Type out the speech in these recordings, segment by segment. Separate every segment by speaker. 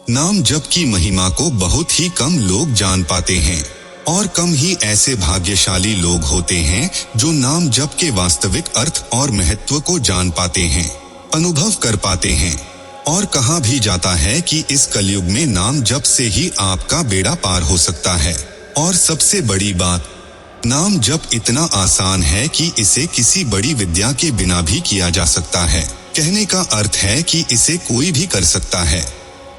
Speaker 1: नाम जप की महिमा को बहुत ही कम लोग जान पाते हैं और कम ही ऐसे भाग्यशाली लोग होते हैं जो नाम जप के वास्तविक अर्थ और महत्व को जान पाते हैं, अनुभव कर पाते हैं। और कहा भी जाता है कि इस कलयुग में नाम जप से ही आपका बेड़ा पार हो सकता है। और सबसे बड़ी बात, नाम जप इतना आसान है कि इसे किसी बड़ी विद्या के बिना भी किया जा सकता है। कहने का अर्थ है कि इसे कोई भी कर सकता है,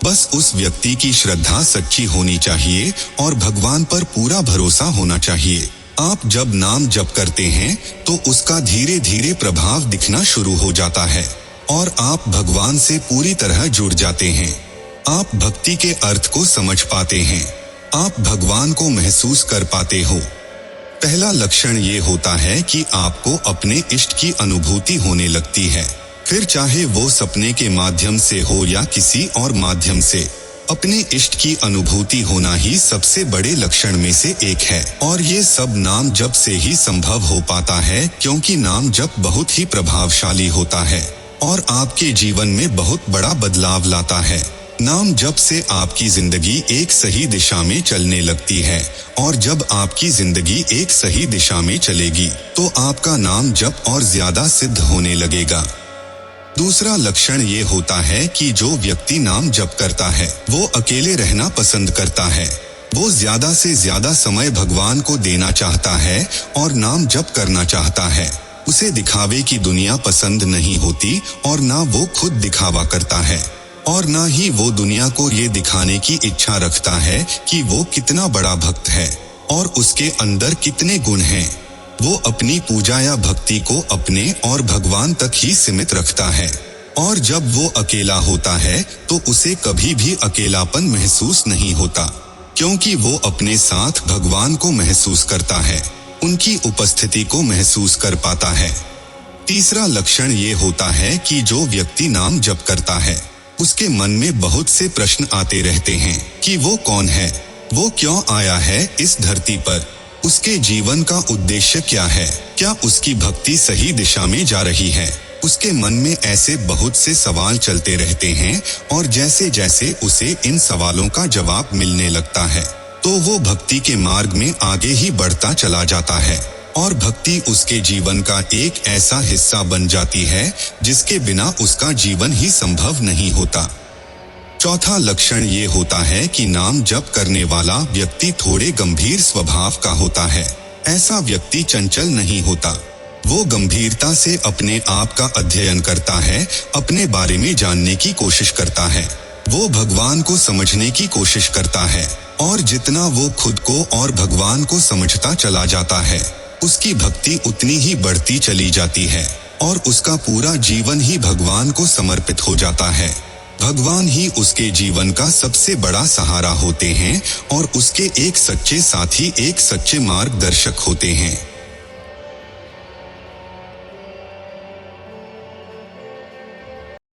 Speaker 1: बस उस व्यक्ति की श्रद्धा सच्ची होनी चाहिए और भगवान पर पूरा भरोसा होना चाहिए। आप जब नाम जप करते हैं तो उसका धीरे धीरे प्रभाव दिखना शुरू हो जाता है और आप भगवान से पूरी तरह जुड़ जाते हैं। आप भक्ति के अर्थ को समझ पाते हैं, आप भगवान को महसूस कर पाते हो। पहला लक्षण ये होता है कि आपको अपने इष्ट की अनुभूति होने लगती है, फिर चाहे वो सपने के माध्यम से हो या किसी और माध्यम से। अपने इष्ट की अनुभूति होना ही सबसे बड़े लक्षण में से एक है और ये सब नाम जप से ही संभव हो पाता है, क्योंकि नाम जप बहुत ही प्रभावशाली होता है और आपके जीवन में बहुत बड़ा बदलाव लाता है। नाम जप से आपकी जिंदगी एक सही दिशा में चलने लगती है और जब आपकी जिंदगी एक सही दिशा में चलेगी तो आपका नाम जप और ज्यादा सिद्ध होने लगेगा। दूसरा लक्षण ये होता है कि जो व्यक्ति नाम जप करता है वो अकेले रहना पसंद करता है। वो ज्यादा से ज्यादा समय भगवान को देना चाहता है और नाम जप करना चाहता है। उसे दिखावे की दुनिया पसंद नहीं होती और ना वो खुद दिखावा करता है और ना ही वो दुनिया को ये दिखाने की इच्छा रखता है कि वो कितना बड़ा भक्त है और उसके अंदर कितने गुण हैं। वो अपनी पूजा या भक्ति को अपने और भगवान तक ही सीमित रखता है और जब वो अकेला होता है तो उसे कभी भी अकेलापन महसूस नहीं होता, क्योंकि वो अपने साथ भगवान को महसूस करता है, उनकी उपस्थिति को महसूस कर पाता है। तीसरा लक्षण ये होता है कि जो व्यक्ति नाम जप करता है उसके मन में बहुत से प्रश्न आते रहते हैं कि वो कौन है, वो क्यों आया है इस धरती पर, उसके जीवन का उद्देश्य क्या है, क्या उसकी भक्ति सही दिशा में जा रही है। उसके मन में ऐसे बहुत से सवाल चलते रहते हैं और जैसे जैसे उसे इन सवालों का जवाब मिलने लगता है तो वो भक्ति के मार्ग में आगे ही बढ़ता चला जाता है और भक्ति उसके जीवन का एक ऐसा हिस्सा बन जाती है जिसके बिना उसका जीवन ही संभव नहीं होता। चौथा लक्षण ये होता है कि नाम जप करने वाला व्यक्ति थोड़े गंभीर स्वभाव का होता है। ऐसा व्यक्ति चंचल नहीं होता, वो गंभीरता से अपने आप का अध्ययन करता है, अपने बारे में जानने की कोशिश करता है, वो भगवान को समझने की कोशिश करता है और जितना वो खुद को और भगवान को समझता चला जाता है उसकी भक्ति उतनी ही बढ़ती चली जाती है और उसका पूरा जीवन ही भगवान को समर्पित हो जाता है। भगवान ही उसके जीवन का सबसे बड़ा सहारा होते हैं और उसके एक सच्चे साथी, एक सच्चे मार्गदर्शक होते हैं।